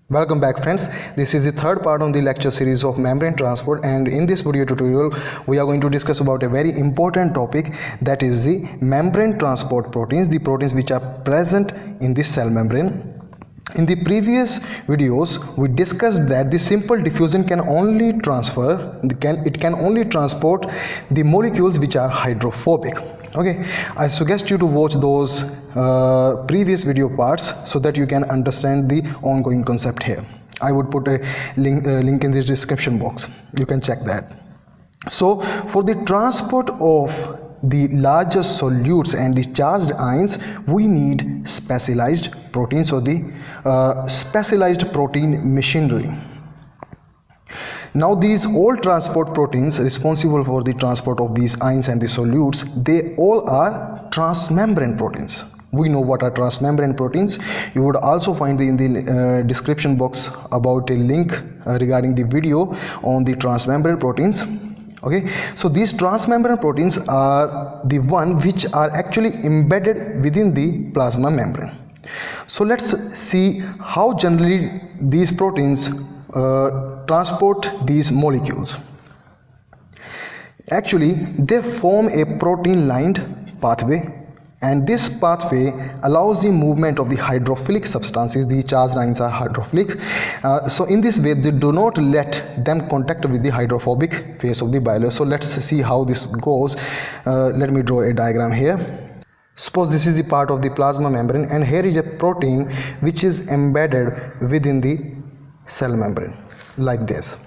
Welcome back friends. This is the third part of the lecture series of membrane transport, and in this video tutorial we are going to discuss about a very important topic, that is the membrane transport proteins, the proteins which are present in the cell membrane. In the previous videos we discussed that the simple diffusion can only transport the molecules which are hydrophobic. Okay, I suggest you to watch those previous video parts so that you can understand the ongoing concept here. I would put a link in the description box. You can check that. So for the transport of the larger solutes and the charged ions, we need specialized proteins, or the specialized protein machinery. Now these all transport proteins responsible for the transport of these ions and the solutes, they all are transmembrane proteins. We know what are transmembrane proteins. You would also find in the description box about a link regarding the video on the transmembrane proteins. Okay, so these transmembrane proteins are the one which are actually embedded within the plasma membrane. So let's see how generally these proteins transport these molecules. Actually, they form a protein lined pathway, and this pathway allows the movement of the hydrophilic substances. The charged ions are hydrophilic, so in this way they do not let them contact with the hydrophobic phase of the bilayer. So let's see how this goes. Let me draw a diagram here. Suppose this is the part of the plasma membrane, and here is a protein which is embedded within the cell membrane like this.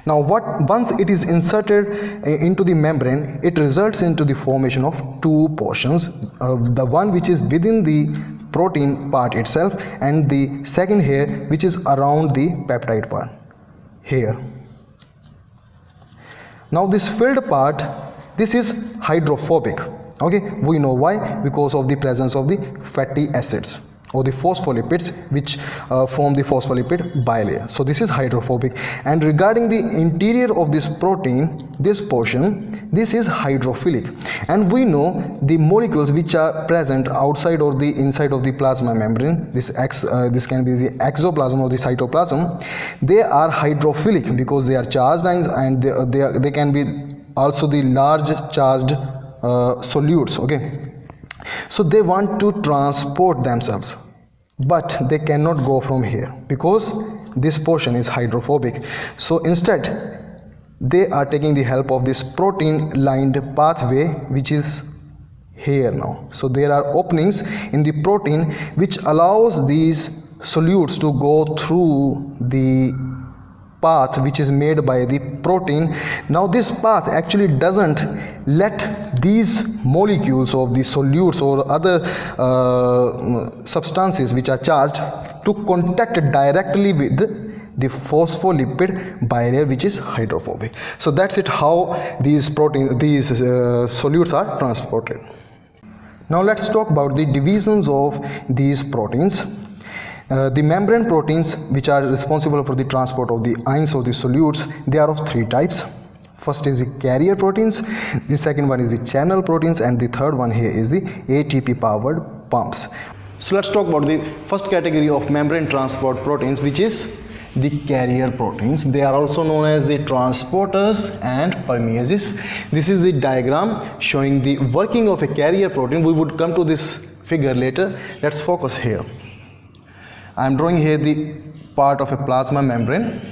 Now once it is inserted into the membrane, it results into the formation of two portions, the one which is within the protein part itself, and the second here which is around the peptide part here. Now this filled part, this is hydrophobic. Okay, we know why, because of the presence of the fatty acids or the phospholipids which form the phospholipid bilayer. So this is hydrophobic. And regarding the interior of this protein, this portion, this is hydrophilic. And we know the molecules which are present outside or the inside of the plasma membrane, this can be the exoplasm or the cytoplasm, they are hydrophilic because they are charged ions, and they can be also the large charged solutes. Okay, so they want to transport themselves, but they cannot go from here because this portion is hydrophobic. So instead they are taking the help of this protein lined pathway which is here now. So there are openings in the protein which allows these solutes to go through the path which is made by the protein. Now this path actually doesn't let these molecules of the solutes or other substances which are charged to contact directly with the phospholipid bilayer which is hydrophobic. So that's it, how these solutes are transported. Now let's talk about the divisions of these proteins. The membrane proteins which are responsible for the transport of the ions or the solutes, they are of three types. First is the carrier proteins, the second one is the channel proteins, and the third one here is the ATP powered pumps. So let's talk about the first category of membrane transport proteins, which is the carrier proteins. They are also known as the transporters and permeases. This is the diagram showing the working of a carrier protein. We would come to this figure later. Let's focus here. I am drawing here the part of a plasma membrane.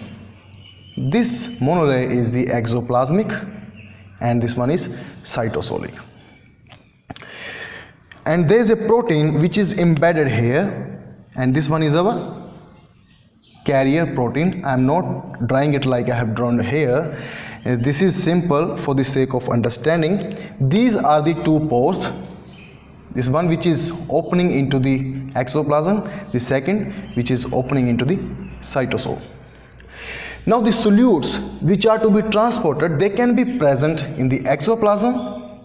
This monolayer is the exoplasmic, and this one is cytosolic. And there is a protein which is embedded here, and this one is our carrier protein. I am not drawing it like I have drawn here. This is simple for the sake of understanding. These are the two pores. This one which is opening into the exoplasm, the second which is opening into the cytosol. Now the solutes which are to be transported, they can be present in the exoplasm,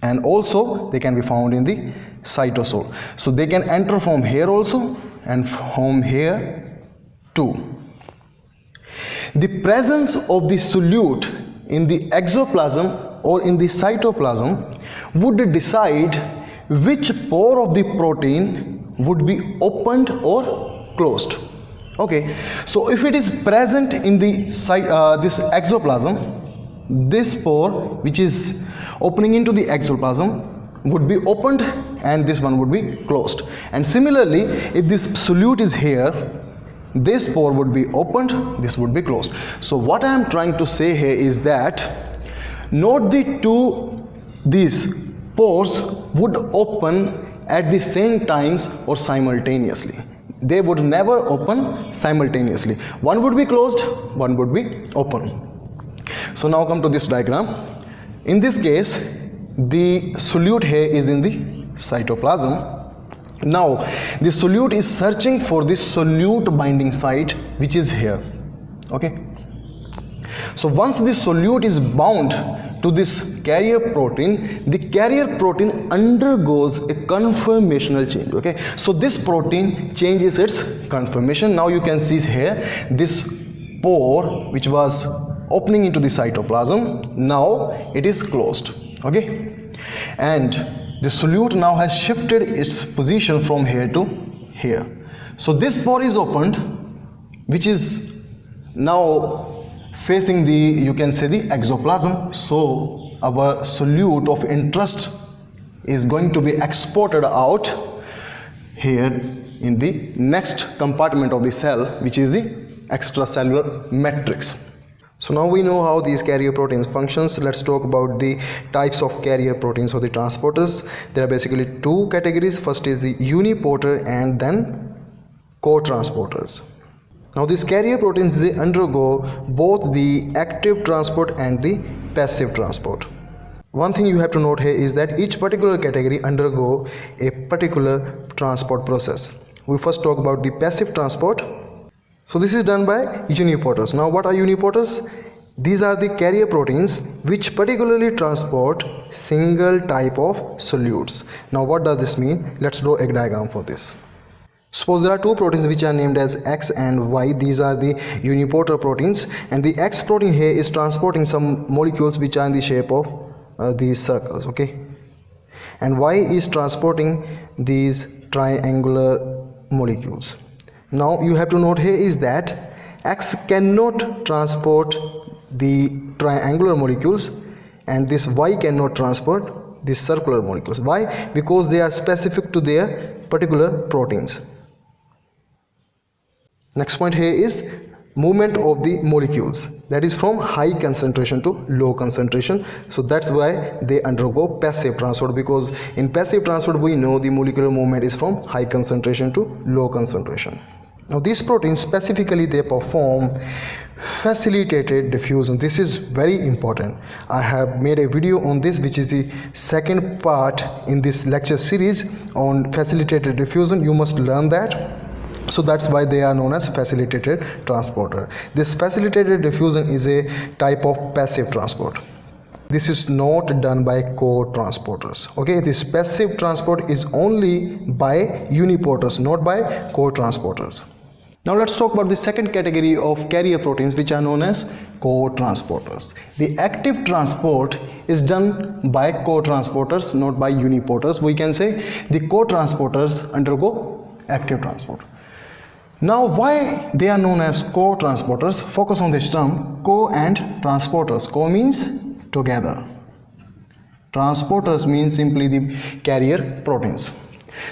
and also they can be found in the cytosol. So they can enter from here also and from here too. The presence of the solute in the exoplasm or in the cytoplasm would decide which pore of the protein would be opened or closed. Okay, so if it is present in the site, this exoplasm, this pore which is opening into the exoplasm would be opened and this one would be closed. And similarly, if this solute is here, this pore would be opened, this would be closed. So what I am trying to say here is that not these pores would open at the same times or simultaneously. They would never open simultaneously. One would be closed, one would be open. So now come to this diagram. In this case, the solute here is in the cytoplasm. Now the solute is searching for the solute binding site, which is here. Okay, so once the solute is bound to this carrier protein, the carrier protein undergoes a conformational change. Okay, so this protein changes its conformation. Now you can see here this pore which was opening into the cytoplasm, now it is closed. Okay, and the solute now has shifted its position from here to here. So this pore is opened, which is now facing the, you can say, the exoplasm. So our solute of interest is going to be exported out here in the next compartment of the cell, which is the extracellular matrix. So now we know how these carrier proteins functions. Let's talk about the types of carrier proteins or the transporters. There are basically two categories. First is the uniporter and then cotransporters. Now these carrier proteins, they undergo both the active transport and the passive transport. One thing you have to note here is that each particular category undergo a particular transport process. We first talk about the passive transport. So this is done by uniporters. Now what are uniporters? These are the carrier proteins which particularly transport single type of solutes. Now what does this mean? Let's draw a diagram for this. Suppose there are two proteins which are named as X and Y. These are the uniporter proteins, and the X protein here is transporting some molecules which are in the shape of these circles. Okay, and Y is transporting these triangular molecules. Now you have to note here is that X cannot transport the triangular molecules and this Y cannot transport these circular molecules. Why? Because they are specific to their particular proteins. Next point here is movement of the molecules, that is from high concentration to low concentration. So that's why they undergo passive transport, because in passive transport we know the molecular movement is from high concentration to low concentration. Now these proteins specifically, they perform facilitated diffusion. This is very important. I have made a video on this, which is the second part in this lecture series on facilitated diffusion. You must learn that. So that's why they are known as facilitated transporter. This facilitated diffusion is a type of passive transport. This is not done by co-transporters. Okay, this passive transport is only by uniporters, not by co-transporters. Now let's talk about the second category of carrier proteins, which are known as co-transporters. The active transport is done by co-transporters, not by uniporters. We can say the co-transporters undergo active transport. Now why they are known as co-transporters? Focus on this term, co and transporters. Co means together. Transporters means simply the carrier proteins.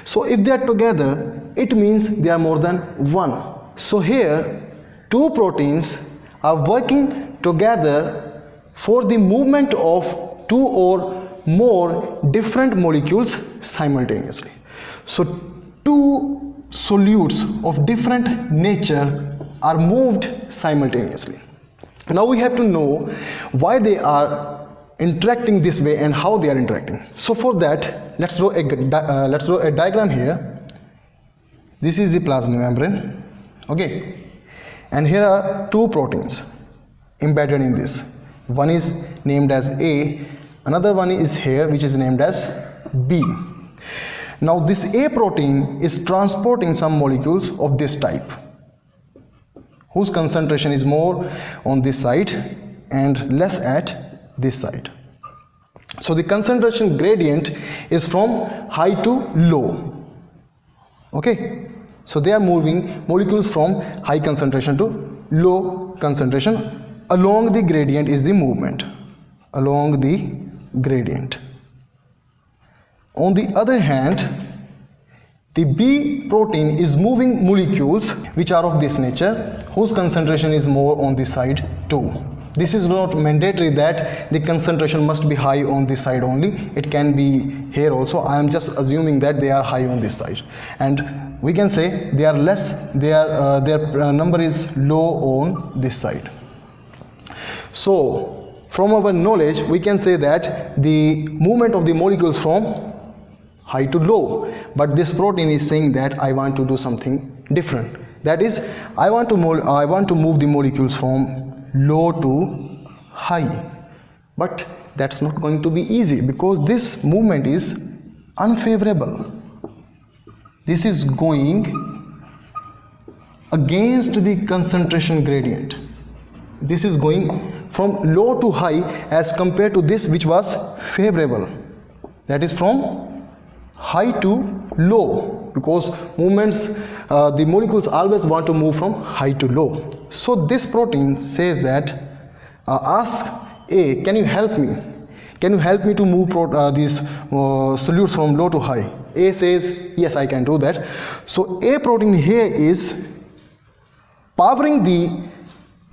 So if they are together, it means they are more than one. So here two proteins are working together for the movement of two or more different molecules simultaneously. So two solutes of different nature are moved simultaneously. Now we have to know why they are interacting this way and how they are interacting. So for that, let's draw a diagram here. This is the plasma membrane. Okay, and here are two proteins embedded in this. One is named as A, another one is here which is named as B. Now this A protein is transporting some molecules of this type, whose concentration is more on this side and less at this side. So the concentration gradient is from high to low. Okay, So they are moving molecules from high concentration to low concentration. Along the gradient is the movement. Along the gradient. On the other hand, the B protein is moving molecules which are of this nature, whose concentration is more on this side too. This is not mandatory that the concentration must be high on this side only. It can be here also. I am just assuming that they are high on this side, and we can say they are less. Their number is low on this side. So from our knowledge, we can say that the movement of the molecules from high to low, but this protein is saying that I want to do something different. That is, I want to move the molecules from low to high, but that's not going to be easy because this movement is unfavorable. This is going against the concentration gradient. This is going from low to high as compared to this which was favorable, that is from high to low, because movements, the molecules always want to move from high to low. So this protein says that, ask A, can you help me? Can you help me to move these solutes from low to high? A says, yes, I can do that. So A protein here is powering the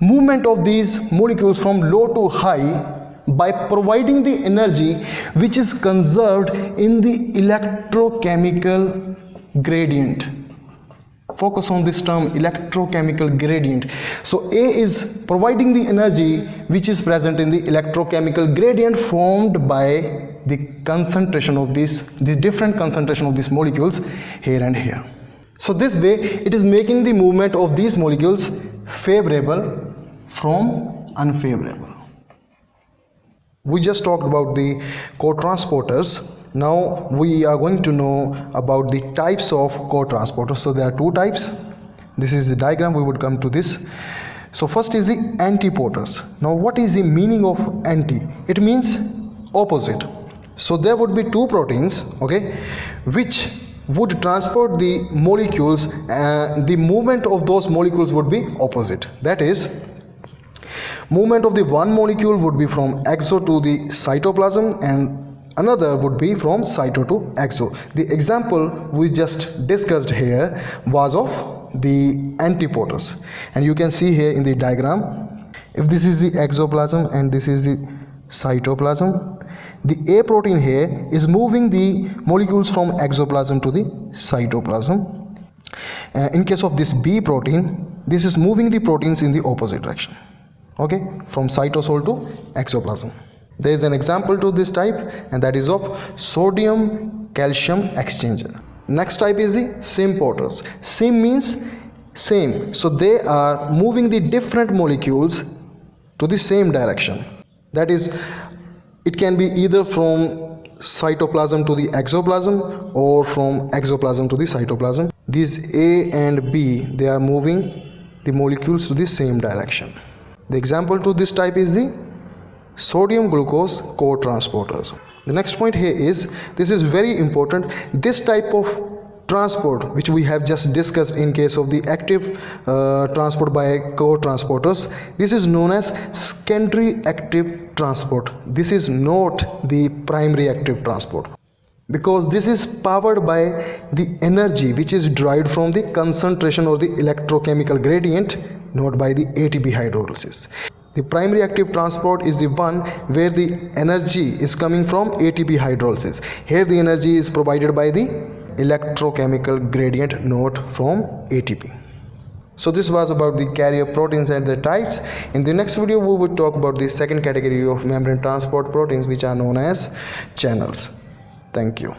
movement of these molecules from low to high by providing the energy which is conserved in the electrochemical gradient. Focus on this term, electrochemical gradient. So A is providing the energy which is present in the electrochemical gradient formed by the concentration of the different concentration of these molecules here and here. So this way it is making the movement of these molecules favorable from unfavorable. We just talked about the cotransporters. Now we are going to know about the types of cotransporters. So there are two types. This is the diagram. We would come to this. So first is the antiporters. Now what is the meaning of anti? It means opposite. So there would be two proteins, okay, which would transport the molecules, and the movement of those molecules would be opposite. That is, movement of the one molecule would be from exo to the cytoplasm and another would be from cyto to exo. The example we just discussed here was of the antiporters, and you can see here in the diagram, if this is the exoplasm and this is the cytoplasm, the A protein here is moving the molecules from exoplasm to the cytoplasm. In case of this B protein, this is moving the proteins in the opposite direction, okay, from cytosol to exoplasm. There is an example to this type, and that is of sodium calcium exchanger. Next type is the symporters. Sim means same, so they are moving the different molecules to the same direction. That is, it can be either from cytoplasm to the exoplasm or from exoplasm to the cytoplasm. These A and B, they are moving the molecules to the same direction. The example to this type is the sodium glucose cotransporters. The next point here is, this is very important, this type of transport which we have just discussed in case of the active transport by cotransporters, this is known as secondary active transport. This is not the primary active transport, because this is powered by the energy which is derived from the concentration or the electrochemical gradient, not by the ATP hydrolysis. The primary active transport is the one where the energy is coming from ATP hydrolysis. Here the energy is provided by the electrochemical gradient, not from ATP. So this was about the carrier proteins and their types. In the next video we will talk about the second category of membrane transport proteins, which are known as channels. Thank you.